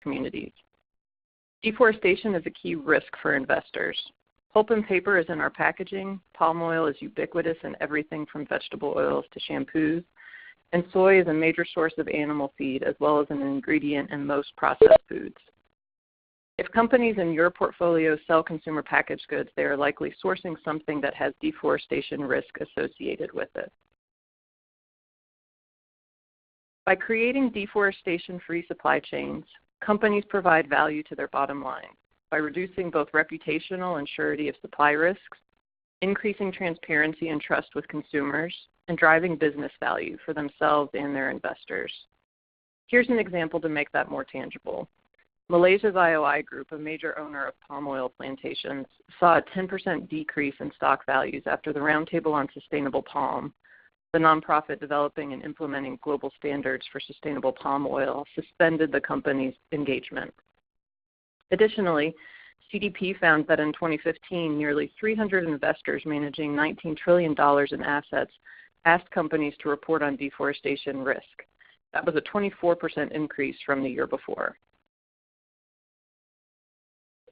communities. Deforestation is a key risk for investors. Pulp and paper is in our packaging, palm oil is ubiquitous in everything from vegetable oils to shampoos, and soy is a major source of animal feed as well as an ingredient in most processed foods. If companies in your portfolio sell consumer packaged goods, they are likely sourcing something that has deforestation risk associated with it. By creating deforestation-free supply chains, companies provide value to their bottom line by reducing both reputational and surety of supply risks, increasing transparency and trust with consumers, and driving business value for themselves and their investors. Here's an example to make that more tangible. Malaysia's IOI Group, a major owner of palm oil plantations, saw a 10% decrease in stock values after the Roundtable on Sustainable Palm, the nonprofit developing and implementing global standards for sustainable palm oil, suspended the company's engagement. Additionally, CDP found that in 2015, nearly 300 investors managing $19 trillion in assets asked companies to report on deforestation risk. That was a 24% increase from the year before.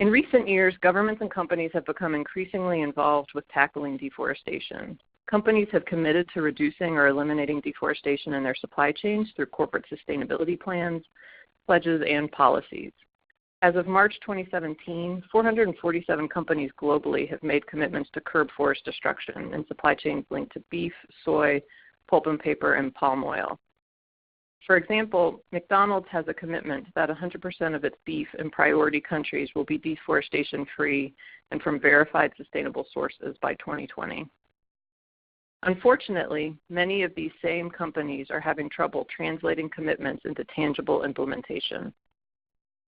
In recent years, governments and companies have become increasingly involved with tackling deforestation. Companies have committed to reducing or eliminating deforestation in their supply chains through corporate sustainability plans, pledges, and policies. As of March 2017, 447 companies globally have made commitments to curb forest destruction in supply chains linked to beef, soy, pulp and paper, and palm oil. For example, McDonald's has a commitment that 100% of its beef in priority countries will be deforestation-free and from verified sustainable sources by 2020. Unfortunately, many of these same companies are having trouble translating commitments into tangible implementation.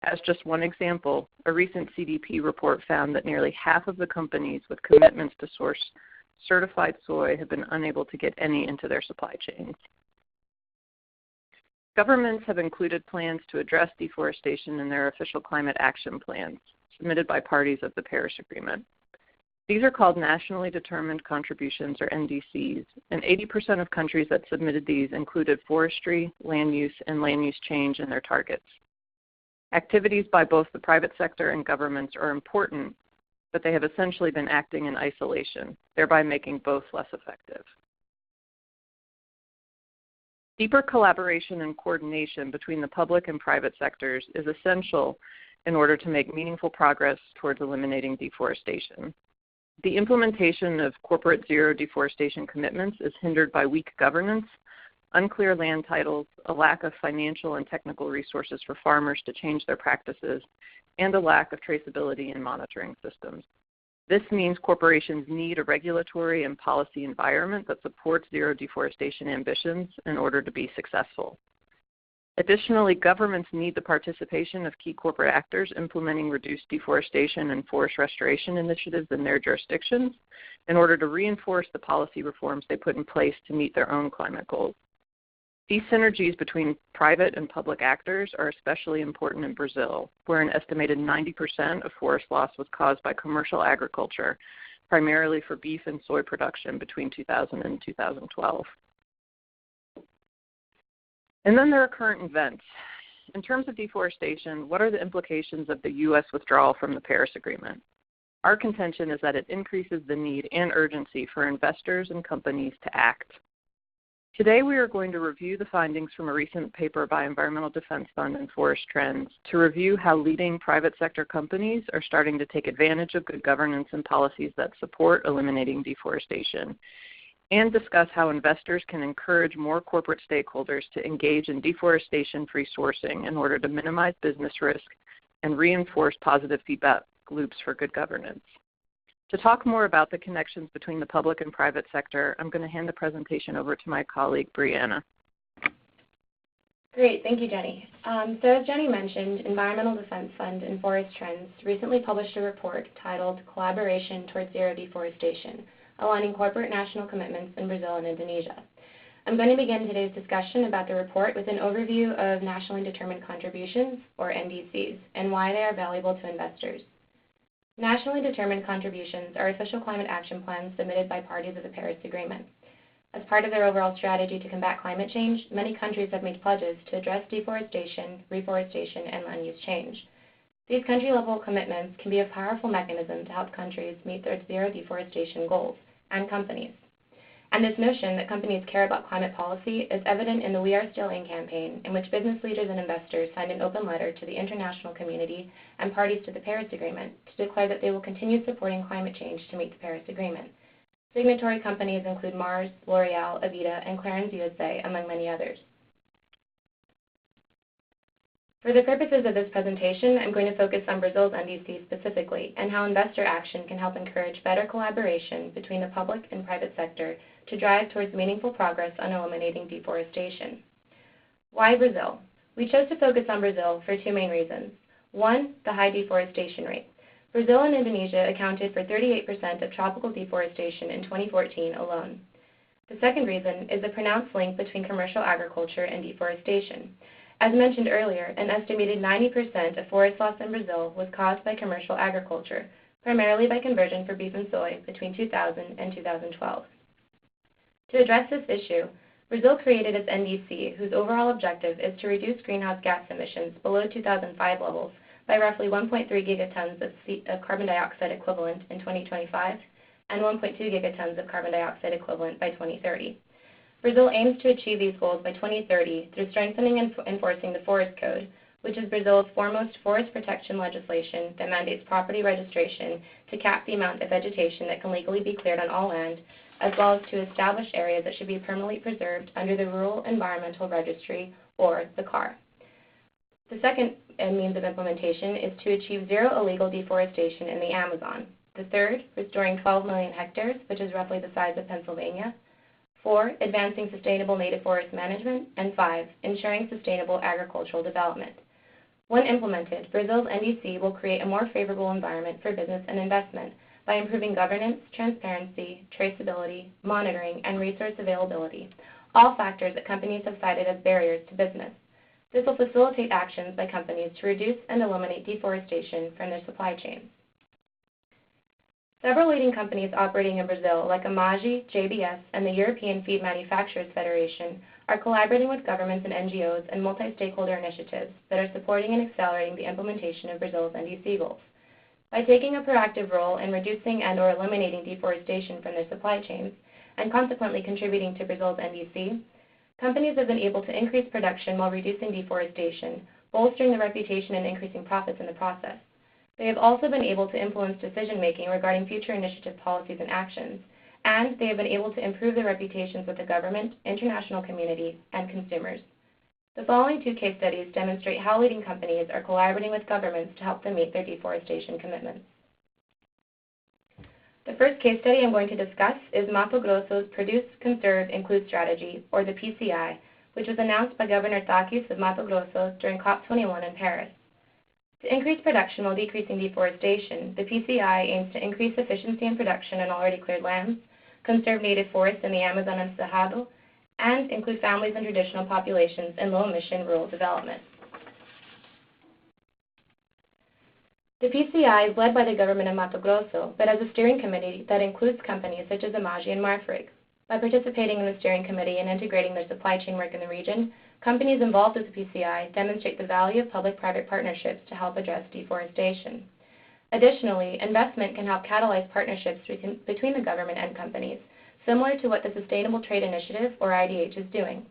As just one example, a recent CDP report found that nearly half of the companies with commitments to source certified soy have been unable to get any into their supply chains. Governments have included plans to address deforestation in their official climate action plans, submitted by parties of the Paris Agreement. These are called Nationally Determined Contributions, or NDCs, and 80% of countries that submitted these included forestry, land use, and land use change in their targets. Activities by both the private sector and governments are important, but they have essentially been acting in isolation, thereby making both less effective. Deeper collaboration and coordination between the public and private sectors is essential in order to make meaningful progress towards eliminating deforestation. The implementation of corporate zero deforestation commitments is hindered by weak governance, unclear land titles, a lack of financial and technical resources for farmers to change their practices, and a lack of traceability and monitoring systems. This means corporations need a regulatory and policy environment that supports zero deforestation ambitions in order to be successful. Additionally, governments need the participation of key corporate actors implementing reduced deforestation and forest restoration initiatives in their jurisdictions in order to reinforce the policy reforms they put in place to meet their own climate goals. These synergies between private and public actors are especially important in Brazil, where an estimated 90% of forest loss was caused by commercial agriculture, primarily for beef and soy production between 2000 and 2012. And then there are current events. In terms of deforestation, what are the implications of the U.S. withdrawal from the Paris Agreement? Our contention is that it increases the need and urgency for investors and companies to act. Today we are going to review the findings from a recent paper by Environmental Defense Fund and Forest Trends to review how leading private sector companies are starting to take advantage of good governance and policies that support eliminating deforestation, and discuss how investors can encourage more corporate stakeholders to engage in deforestation-free sourcing in order to minimize business risk and reinforce positive feedback loops for good governance. To talk more about the connections between the public and private sector, I'm going to hand the presentation over to my colleague, Brianna. Great, thank you, Jenny. So as Jenny mentioned, Environmental Defense Fund and Forest Trends recently published a report titled Collaboration Towards Zero Deforestation, Aligning Corporate National Commitments in Brazil and Indonesia. I'm going to begin today's discussion about the report with an overview of Nationally Determined Contributions, or NDCs, and why they are valuable to investors. Nationally determined contributions are official climate action plans submitted by parties of the Paris Agreement. As part of their overall strategy to combat climate change, many countries have made pledges to address deforestation, reforestation, and land use change. These country-level commitments can be a powerful mechanism to help countries meet their zero deforestation goals, and companies. And this notion that companies care about climate policy is evident in the We Are Still In campaign, in which business leaders and investors signed an open letter to the international community and parties to the Paris Agreement to declare that they will continue supporting climate change to meet the Paris Agreement. Signatory companies include Mars, L'Oreal, Aveda, and Clarins USA, among many others. For the purposes of this presentation, I'm going to focus on Brazil's NDC specifically, and how investor action can help encourage better collaboration between the public and private sector to drive towards meaningful progress on eliminating deforestation. Why Brazil? We chose to focus on Brazil for two main reasons. One, the high deforestation rate. Brazil and Indonesia accounted for 38% of tropical deforestation in 2014 alone. The second reason is the pronounced link between commercial agriculture and deforestation. As mentioned earlier, an estimated 90% of forest loss in Brazil was caused by commercial agriculture, primarily by conversion for beef and soy between 2000 and 2012. To address this issue, Brazil created its NDC, whose overall objective is to reduce greenhouse gas emissions below 2005 levels by roughly 1.3 gigatons of carbon dioxide equivalent in 2025 and 1.2 gigatons of carbon dioxide equivalent by 2030. Brazil aims to achieve these goals by 2030 through strengthening and enforcing the Forest Code, which is Brazil's foremost forest protection legislation that mandates property registration to cap the amount of vegetation that can legally be cleared on all land, as well as to establish areas that should be permanently preserved under the Rural Environmental Registry, or the CAR. The second means of implementation is to achieve zero illegal deforestation in the Amazon. The third, restoring 12 million hectares, which is roughly the size of Pennsylvania. 4, advancing sustainable native forest management. And 5, ensuring sustainable agricultural development. When implemented, Brazil's NDC will create a more favorable environment for business and investment by improving governance, transparency, traceability, monitoring, and resource availability, all factors that companies have cited as barriers to business. This will facilitate actions by companies to reduce and eliminate deforestation from their supply chains. Several leading companies operating in Brazil, like Amagi, JBS, and the European Feed Manufacturers Federation, are collaborating with governments and NGOs and multi-stakeholder initiatives that are supporting and accelerating the implementation of Brazil's NDC goals. By taking a proactive role in reducing and/or eliminating deforestation from their supply chains, and consequently contributing to Brazil's NDC, companies have been able to increase production while reducing deforestation, bolstering their reputation and increasing profits in the process. They have also been able to influence decision-making regarding future initiative policies and actions, and they have been able to improve their reputations with the government, international community, and consumers. The following two case studies demonstrate how leading companies are collaborating with governments to help them meet their deforestation commitments. The first case study I'm going to discuss is Mato Grosso's Produce, Conserve, Include strategy, or the PCI, which was announced by Governor Takis of Mato Grosso during COP21 in Paris. To increase production while decreasing deforestation, the PCI aims to increase efficiency in production on already cleared lands, conserve native forests in the Amazon and Cerrado, and include families and traditional populations in low-emission rural development. The PCI is led by the government of Mato Grosso, but has a steering committee that includes companies such as Amagi and Marfrig. By participating in the steering committee and integrating their supply chain work in the region, companies involved with the PCI demonstrate the value of public-private partnerships to help address deforestation. Additionally, investment can help catalyze partnerships between the government and companies, similar to what the Sustainable Trade Initiative, or IDH, is doing.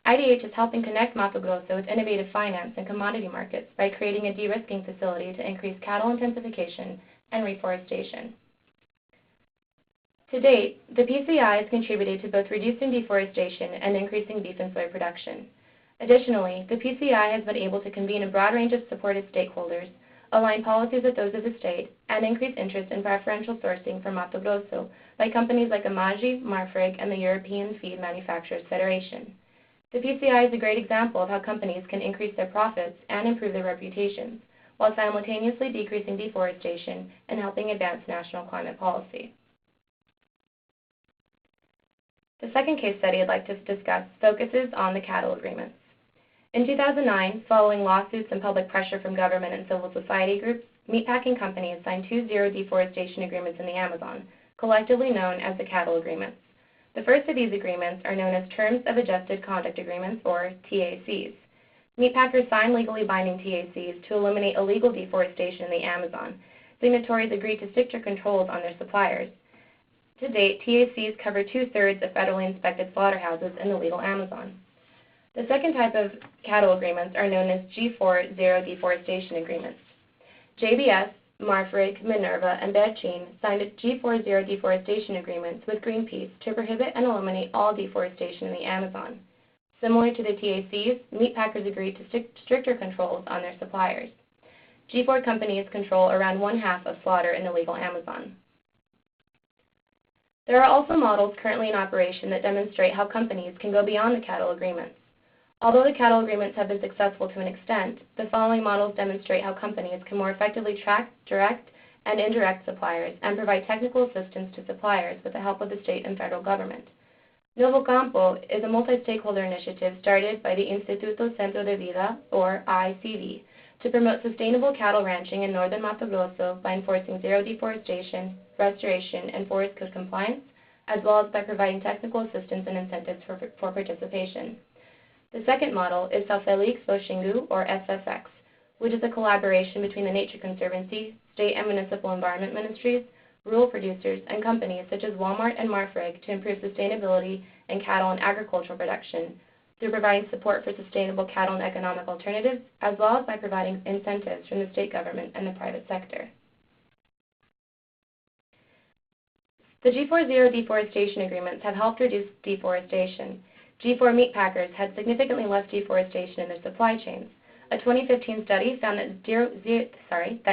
IDH is helping connect Mato Grosso with innovative finance and commodity markets by creating a de-risking facility to increase cattle intensification and reforestation. To date, the PCI has contributed to both reducing deforestation and increasing beef and soy production. Additionally, the PCI has been able to convene a broad range of supported stakeholders, align policies with those of the state, and increase interest in preferential sourcing for Mato Grosso by companies like Amagi, Marfrig, and the European Feed Manufacturers Federation. The PCI is a great example of how companies can increase their profits and improve their reputations, while simultaneously decreasing deforestation and helping advance national climate policy. The second case study I'd like to discuss focuses on the cattle agreements. In 2009, following lawsuits and public pressure from government and civil society groups, meatpacking companies signed 2 zero deforestation agreements in the Amazon, collectively known as the cattle agreements. The first of these agreements are known as Terms of Adjusted Conduct Agreements, or TACs. Meatpackers sign legally binding TACs to eliminate illegal deforestation in the Amazon. Signatories agree to stricter controls on their suppliers. To date, TACs cover 2/3 of federally inspected slaughterhouses in the legal Amazon. The second type of cattle agreements are known as G4 Zero Deforestation Agreements. JBS, Marfrig, Minerva, and Berchin signed G4 Zero Deforestation Agreements with Greenpeace to prohibit and eliminate all deforestation in the Amazon. Similar to the TACs, meatpackers agreed to stricter controls on their suppliers. G4 companies control around 1/2 of slaughter in the legal Amazon. There are also models currently in operation that demonstrate how companies can go beyond the cattle agreements. Although the cattle agreements have been successful to an extent, the following models demonstrate how companies can more effectively track direct and indirect suppliers and provide technical assistance to suppliers with the help of the state and federal government. Novo Campo is a multi-stakeholder initiative started by the Instituto Centro de Vida, or IICV, to promote sustainable cattle ranching in northern Mato Grosso by enforcing zero deforestation, restoration, and forest code compliance, as well as by providing technical assistance and incentives for participation. The second model is São Félix do Xingu, or SFX, which is a collaboration between the Nature Conservancy, state and municipal environment ministries, rural producers, and companies such as Walmart and Marfrig to improve sustainability in cattle and agricultural production through providing support for sustainable cattle and economic alternatives, as well as by providing incentives from the state government and the private sector. The G4 Zero Deforestation Agreements have helped reduce deforestation. G4 meatpackers had significantly less deforestation in their supply chains. A 2015 study found that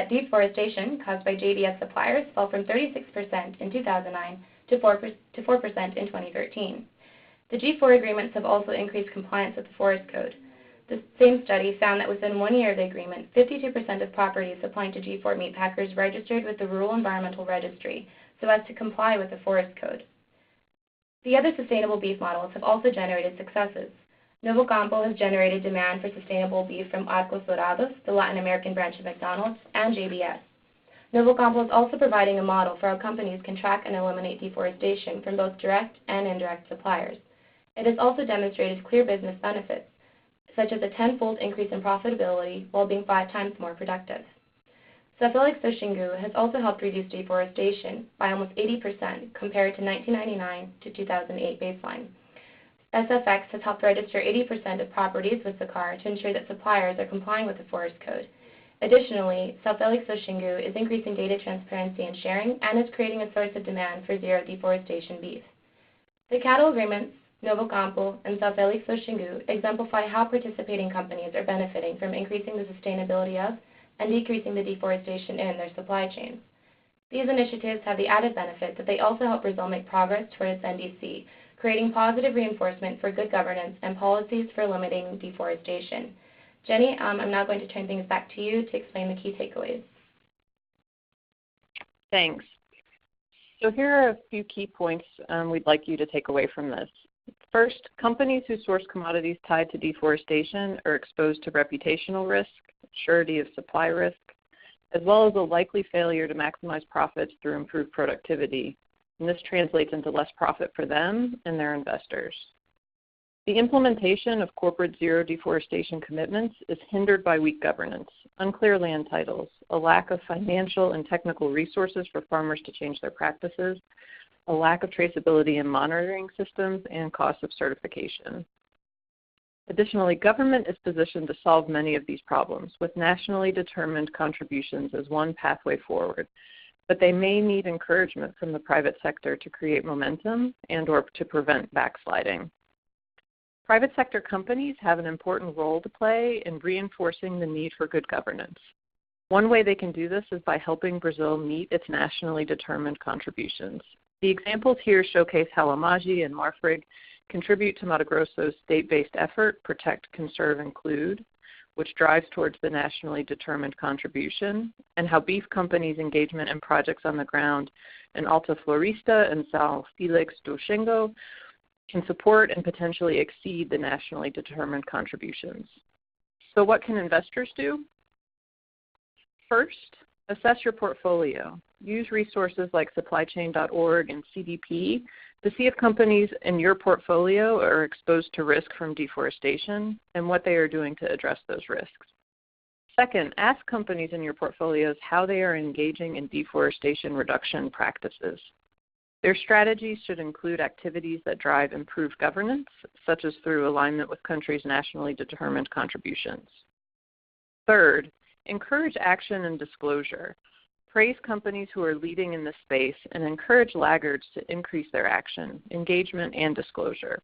deforestation caused by JBS suppliers fell from 36% in 2009 to 4% in 2013. The G4 agreements have also increased compliance with the Forest Code. The same study found that within 1 year of the agreement, 52% of properties supplying to G4 meatpackers registered with the Rural Environmental Registry so as to comply with the Forest Code. The other sustainable beef models have also generated successes. Novo Campo has generated demand for sustainable beef from Arcos Dorados, the Latin American branch of McDonald's, and JBS. Novo Campo is also providing a model for how companies can track and eliminate deforestation from both direct and indirect suppliers. It has also demonstrated clear business benefits, such as a 10-fold increase in profitability while being 5 times more productive. São Félix do Xingu has also helped reduce deforestation by almost 80% compared to 1999 to 2008 baseline. SFX has helped register 80% of properties with SACAR to ensure that suppliers are complying with the Forest Code. Additionally, São Félix do Xingu is increasing data transparency and sharing and is creating a source of demand for zero deforestation beef. The cattle agreements, Novo Campo, and São Félix do Xingu exemplify how participating companies are benefiting from increasing the sustainability of and decreasing the deforestation in their supply chains. These initiatives have the added benefit that they also help Brazil make progress toward its NDC, creating positive reinforcement for good governance and policies for limiting deforestation. Jenny, I'm now going to turn things back to you to explain the key takeaways. Thanks. So here are a few key points we'd like you to take away from this. First, companies who source commodities tied to deforestation are exposed to reputational risk, surety of supply risk, as well as a likely failure to maximize profits through improved productivity. And this translates into less profit for them and their investors. The implementation of corporate zero deforestation commitments is hindered by weak governance, unclear land titles, a lack of financial and technical resources for farmers to change their practices, a lack of traceability in monitoring systems, and cost of certification. Additionally, government is positioned to solve many of these problems with nationally determined contributions as one pathway forward, but they may need encouragement from the private sector to create momentum and or to prevent backsliding. Private sector companies have an important role to play in reinforcing the need for good governance. One way they can do this is by helping Brazil meet its nationally determined contributions. The examples here showcase how AMAGGI and Marfrig contribute to Mato Grosso's state-based effort, Protect, Conserve, Include, which drives towards the nationally determined contribution, and how beef companies' engagement in projects on the ground in Alta Floresta and São Félix do Xingu can support and potentially exceed the nationally determined contributions. So what can investors do? First, assess your portfolio. use resources like supplychain.org and CDP to see if companies in your portfolio are exposed to risk from deforestation and what they are doing to address those risks. Second, ask companies in your portfolios how they are engaging in deforestation reduction practices. Their strategies should include activities that drive improved governance, such as through alignment with countries' nationally determined contributions. Third, encourage action and disclosure. Praise companies who are leading in this space and encourage laggards to increase their action, engagement, and disclosure.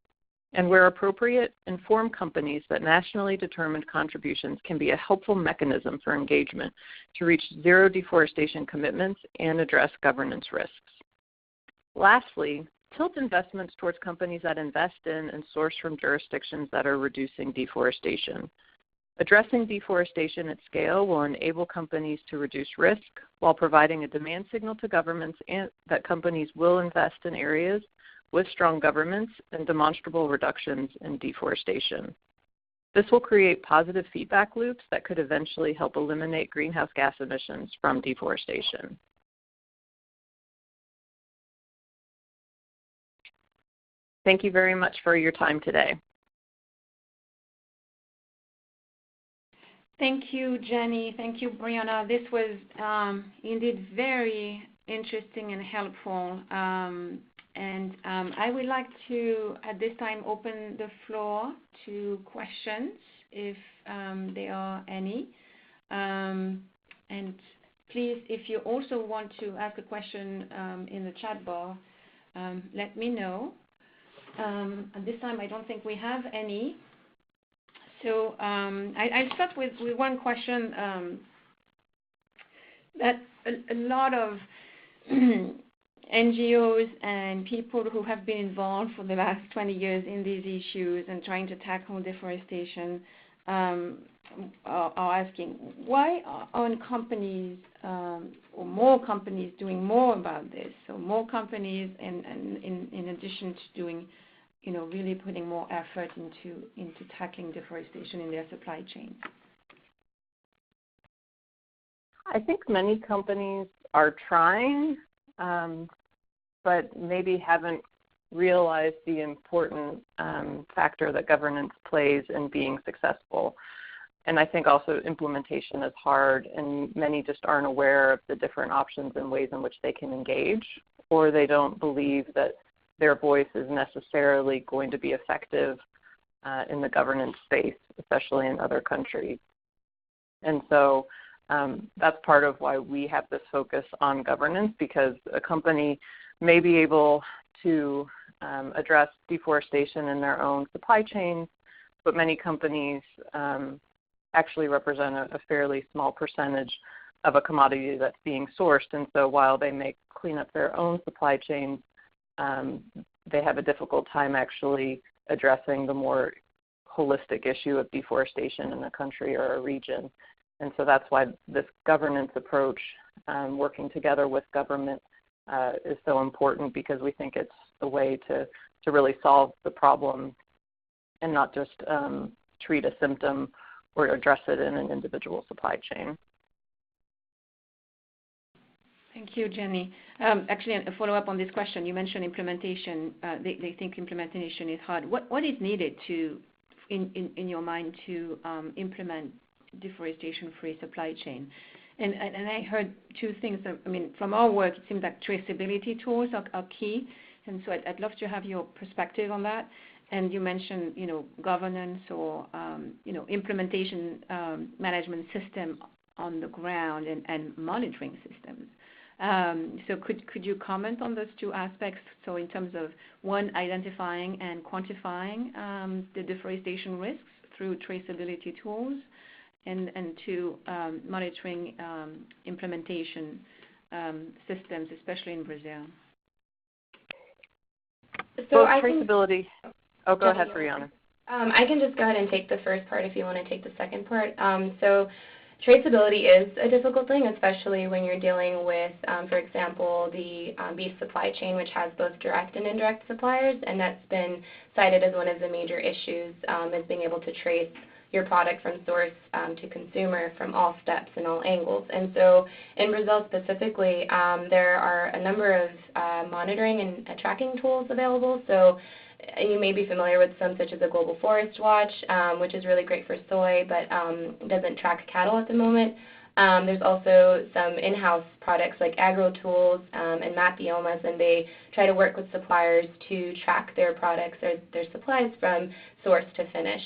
And where appropriate, inform companies that nationally determined contributions can be a helpful mechanism for engagement to reach zero deforestation commitments and address governance risks. Lastly, tilt investments towards companies that invest in and source from jurisdictions that are reducing deforestation. Addressing deforestation at scale will enable companies to reduce risk while providing a demand signal to governments that companies will invest in areas with strong governments and demonstrable reductions in deforestation. This will create positive feedback loops that could eventually help eliminate greenhouse gas emissions from deforestation. Thank you very much for your time today. Thank you, Jenny. Thank you, Brianna. This was indeed very interesting and helpful. I would like to, at this time, open the floor to questions, if there are any. And please, if you also want to ask a question in the chat bar, let me know. At this time, I don't think we have any. So I start with one question that a lot of NGOs and people who have been involved for the last 20 years in these issues and trying to tackle deforestation are asking, why aren't companies or more companies doing more about this? So more companies, in addition to doing, really putting more effort into tackling deforestation in their supply chain. I think many companies are trying, but maybe haven't realized the important factor that governance plays in being successful. And I think also implementation is hard, and many just aren't aware of the different options and ways in which they can engage, or they don't believe that their voice is necessarily going to be effective in the governance space, especially in other countries. And so that's part of why we have this focus on governance, because a company may be able to address deforestation in their own supply chains, but many companies actually represent a fairly small percentage of a commodity that's being sourced. And so while they may clean up their own supply chains, they have a difficult time actually addressing the more holistic issue of deforestation in a country or a region. And so that's why this governance approach, working together with government, is so important, because we think it's the way to really solve the problem and not just treat a symptom or address it in an individual supply chain. Thank you, Jenny. Actually, a follow-up on this question. You mentioned implementation. They think implementation is hard. What is needed in your mind, to implement deforestation-free supply chain? And I heard two things. I mean, from our work, it seems like traceability tools are key. And so I'd love to have your perspective on that. And you mentioned, governance or, implementation management system on the ground and monitoring systems. So could you comment on those two aspects? So in terms of, one, identifying and quantifying the deforestation risks through traceability tools, and two, monitoring implementation systems, especially in Brazil. So traceability. Oh, go ahead, Brianna. I can just go ahead and take the first part if you want to take the second part. So traceability is a difficult thing, especially when you're dealing with, for example, the beef supply chain, which has both direct and indirect suppliers, and that's been cited as one of the major issues, is being able to trace, your product from source to consumer from all steps and all angles. And so in Brazil specifically, there are a number of monitoring and tracking tools available. So you may be familiar with some, such as the Global Forest Watch, which is really great for soy, but doesn't track cattle at the moment. There's also some in-house products like AgroTools and Mapiomas, and they try to work with suppliers to track their products or their supplies from source to finish.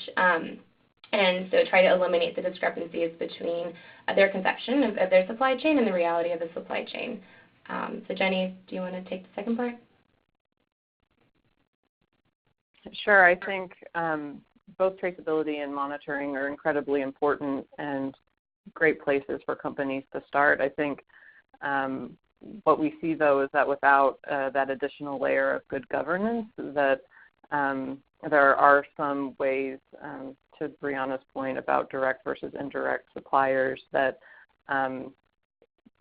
And so try to eliminate the discrepancies between their conception of their supply chain and the reality of the supply chain. So Jenny, do you want to take the second part? Sure. I think both traceability and monitoring are incredibly important and great places for companies to start. I think what we see, though, is that without that additional layer of good governance, that there are some ways, to Brianna's point about direct versus indirect suppliers, that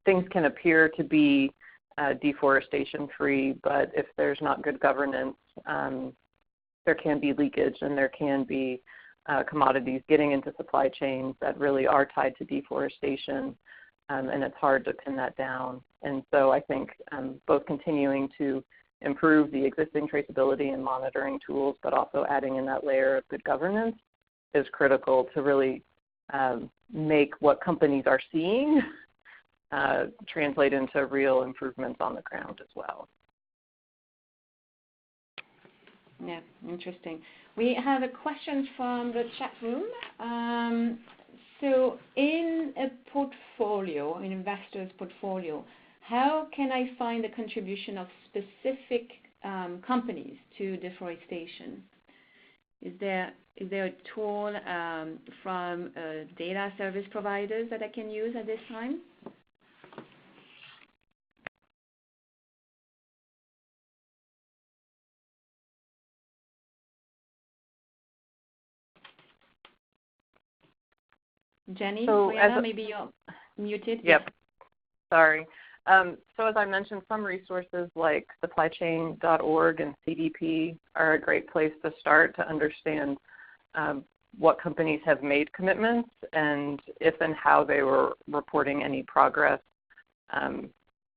things can appear to be deforestation-free, but if there's not good governance, there can be leakage and there can be commodities getting into supply chains that really are tied to deforestation, and it's hard to pin that down. And so I think both continuing to improve the existing traceability and monitoring tools, but also adding in that layer of good governance is critical to really make what companies are seeing translate into real improvements on the ground as well. Yeah, interesting. We have a question from the chat room. So in a portfolio, an investor's portfolio, how can I find the contribution of specific companies to deforestation? Is there a tool from data service providers that I can use at this time? Jenny, So Brianna, maybe you're muted. Yep, sorry. So as I mentioned, some resources like supplychain.org and CDP are a great place to start to understand what companies have made commitments and if and how they were reporting any progress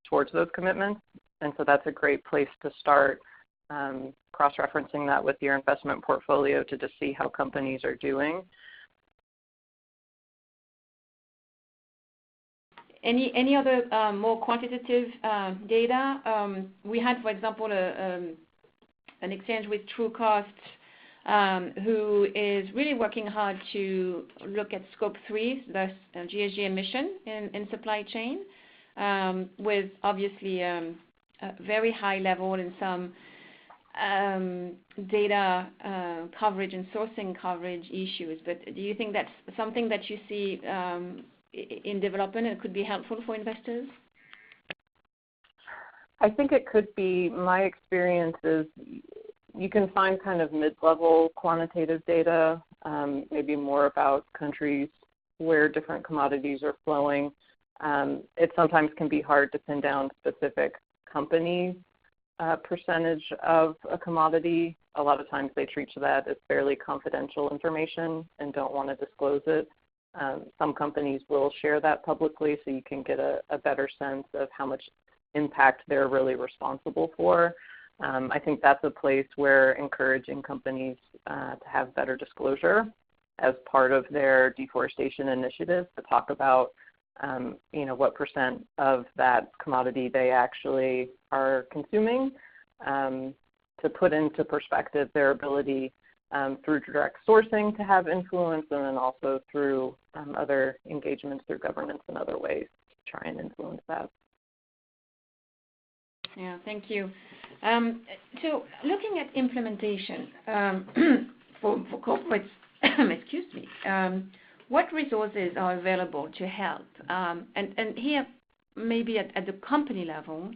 towards those commitments. And so that's a great place to start, cross-referencing that with your investment portfolio to just see how companies are doing. Any other more quantitative data? We had, for example, an exchange with TrueCost, who is really working hard to look at Scope 3, the GHG emission in supply chain, with obviously a very high level in some data coverage and sourcing coverage issues. But do you think that's something that you see in development and could be helpful for investors? I think it could be. My experience is you can find kind of mid-level quantitative data, maybe more about countries where different commodities are flowing. It sometimes can be hard to pin down specific companies' percentage of a commodity. A lot of times they treat that as fairly confidential information and don't want to disclose it. Some companies will share that publicly so you can get a better sense of how much impact they're really responsible for. I think that's a place where encouraging companies to have better disclosure as part of their deforestation initiative, to talk about what percent of that commodity they actually are consuming, to put into perspective their ability through direct sourcing to have influence, and then also through other engagements through governance and other ways to try and influence that. Yeah, thank you. So looking at implementation for corporates, excuse me, what resources are available to help? And here, maybe at the company level,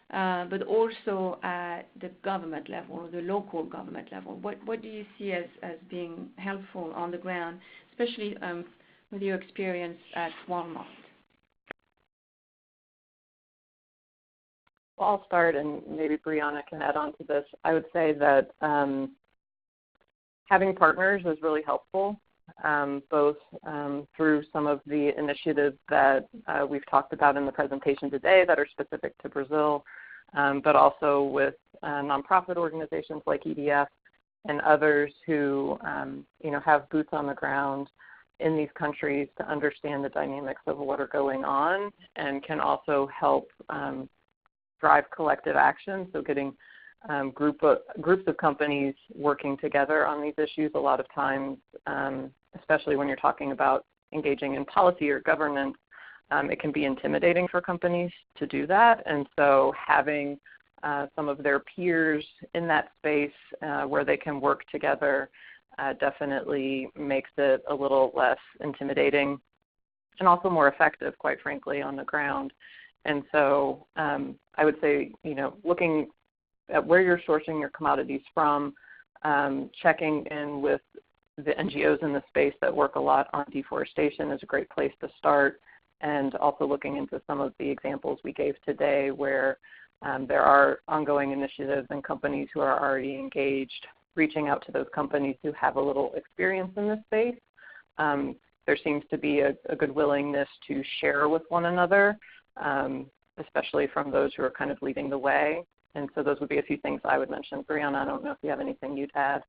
but also at the government level, or the local government level. What do you see as being helpful on the ground, especially with your experience at Walmart? Well, I'll start, and maybe Brianna can add on to this. I would say that having partners is really helpful. both through some of the initiatives that we've talked about in the presentation today that are specific to Brazil, but also with nonprofit organizations like EDF and others who have boots on the ground in these countries to understand the dynamics of what are going on and can also help drive collective action. So getting groups of companies working together on these issues a lot of times, especially when you're talking about engaging in policy or governance, it can be intimidating for companies to do that. And so having some of their peers in that space where they can work together definitely makes it a little less intimidating and also more effective, quite frankly, on the ground. And so I would say, looking at where you're sourcing your commodities from, checking in with the NGOs in the space that work a lot on deforestation is a great place to start, and also looking into some of the examples we gave today where there are ongoing initiatives and companies who are already engaged, reaching out to those companies who have a little experience in this space. There seems to be a good willingness to share with one another, especially from those who are kind of leading the way. And so those would be a few things I would mention. Brianna, I don't know if you have anything you'd add.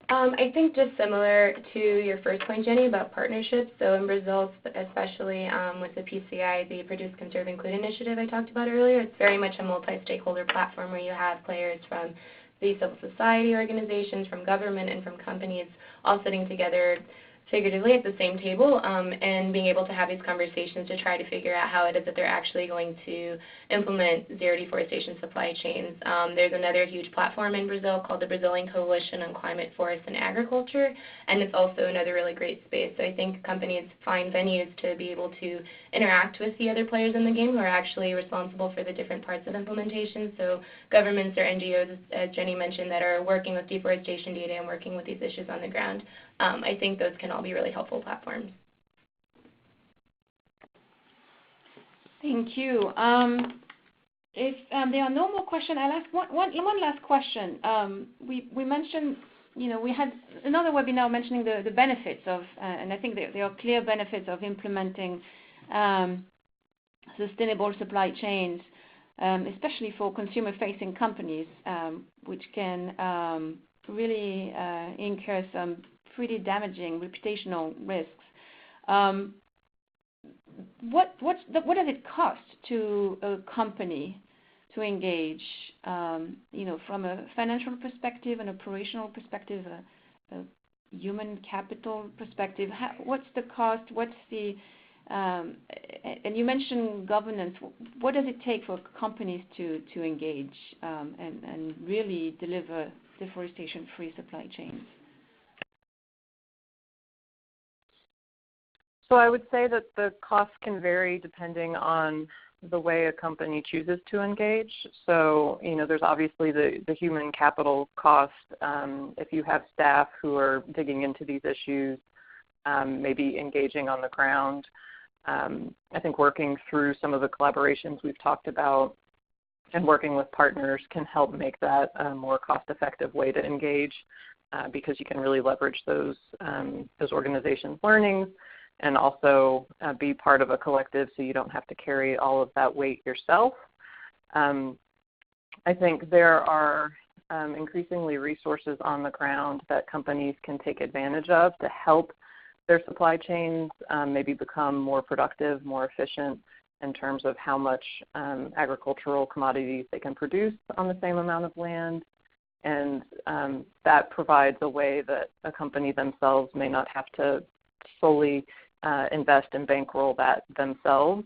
I think just similar to your first point, Jenny, about partnerships. So in Brazil, especially with the PCI, the Produce, Conserve, Include initiative I talked about earlier, it's very much a multi-stakeholder platform where you have players from the civil society organizations, from government, and from companies all sitting together figuratively at the same table and being able to have these conversations to try to figure out how it is that they're actually going to implement zero deforestation supply chains. There's another huge platform in Brazil called the Brazilian Coalition on Climate, Forest, and Agriculture, and it's also another really great space. So I think companies find venues to be able to interact with the other players in the game who are actually responsible for the different parts of implementation. So governments or NGOs, as Jenny mentioned, that are working with deforestation data and working with these issues on the ground. I think those can all be really helpful platforms. Thank you. If there are no more questions, I'll ask one last question. We mentioned, we had another webinar mentioning the benefits of, and I think there are clear benefits of implementing sustainable supply chains, especially for consumer-facing companies, which can really incur some pretty damaging reputational risks. What does it cost to a company to engage, from a financial perspective, an operational perspective, a human capital perspective? What's the cost? What's the and you mentioned governance. What does it take for companies to engage and really deliver deforestation-free supply chains? So I would say that the costs can vary depending on the way a company chooses to engage. So, there's obviously the human capital cost. If you have staff who are digging into these issues, maybe engaging on the ground. I think working through some of the collaborations we've talked about and working with partners can help make that a more cost-effective way to engage because you can really leverage those organizations' learnings and also be part of a collective so you don't have to carry all of that weight yourself. I think there are increasingly resources on the ground that companies can take advantage of to help their supply chains maybe become more productive, more efficient in terms of how much agricultural commodities they can produce on the same amount of land. And that provides a way that a company themselves may not have to solely invest and bankroll that themselves.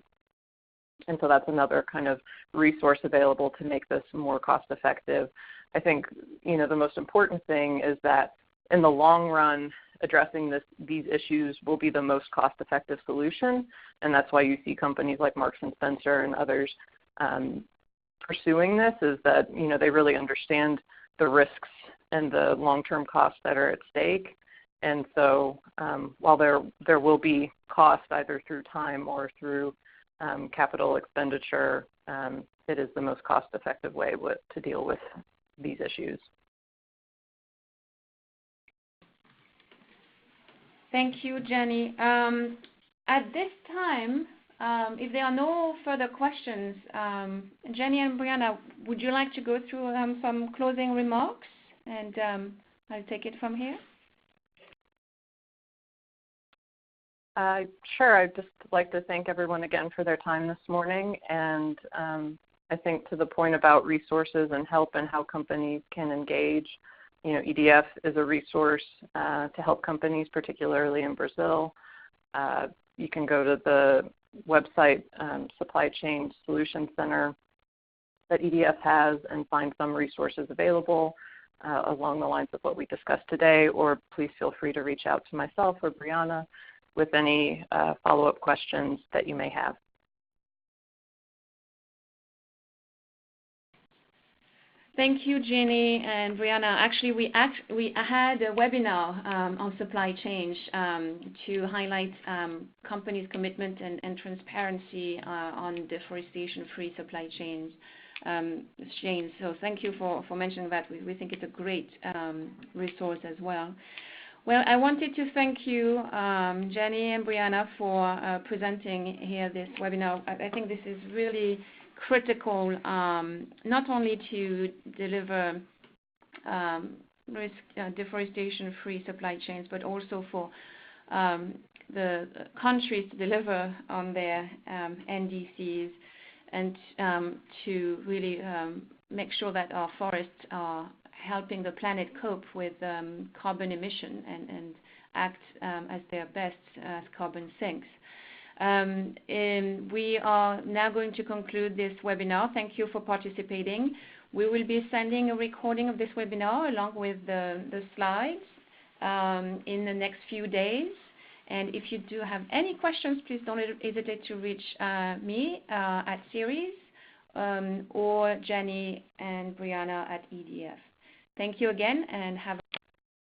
And so that's another kind of resource available to make this more cost effective. I think, the most important thing is that in the long run, addressing these issues will be the most cost effective solution. And that's why you see companies like Marks and Spencer and others pursuing this, is that, they really understand the risks and the long-term costs that are at stake. And so while there will be cost either through time or through capital expenditure, it is the most cost-effective way to deal with these issues. Thank you, Jenny. At this time, if there are no further questions, Jenny and Brianna, would you like to go through some closing remarks? And I'll take it from here. Sure. I'd just like to thank everyone again for their time this morning. And I think to the point about resources and help and how companies can engage, EDF is a resource to help companies, particularly in Brazil. You can go to the website Supply Chain Solutions Center that EDF has and find some resources available along the lines of what we discussed today, or please feel free to reach out to myself or Brianna with any follow-up questions that you may have. Thank you, Jenny and Brianna. Actually, we had a webinar on supply chain to highlight companies' commitment and transparency on deforestation-free supply chains. So thank you for mentioning that. We think it's a great resource as well. Well, I wanted to thank you, Jenny and Brianna, for presenting here this webinar. I think this is really critical, not only to deliver deforestation-free supply chains, but also for the countries to deliver on their NDCs and to really make sure that our forests are helping the planet cope with carbon emission and act as their best as carbon sinks. And we are now going to conclude this webinar. Thank you for participating. We will be sending a recording of this webinar along with the slides in the next few days. And if you do have any questions, please don't hesitate to reach me at Ceres or Jenny and Brianna at EDF. Thank you again, and have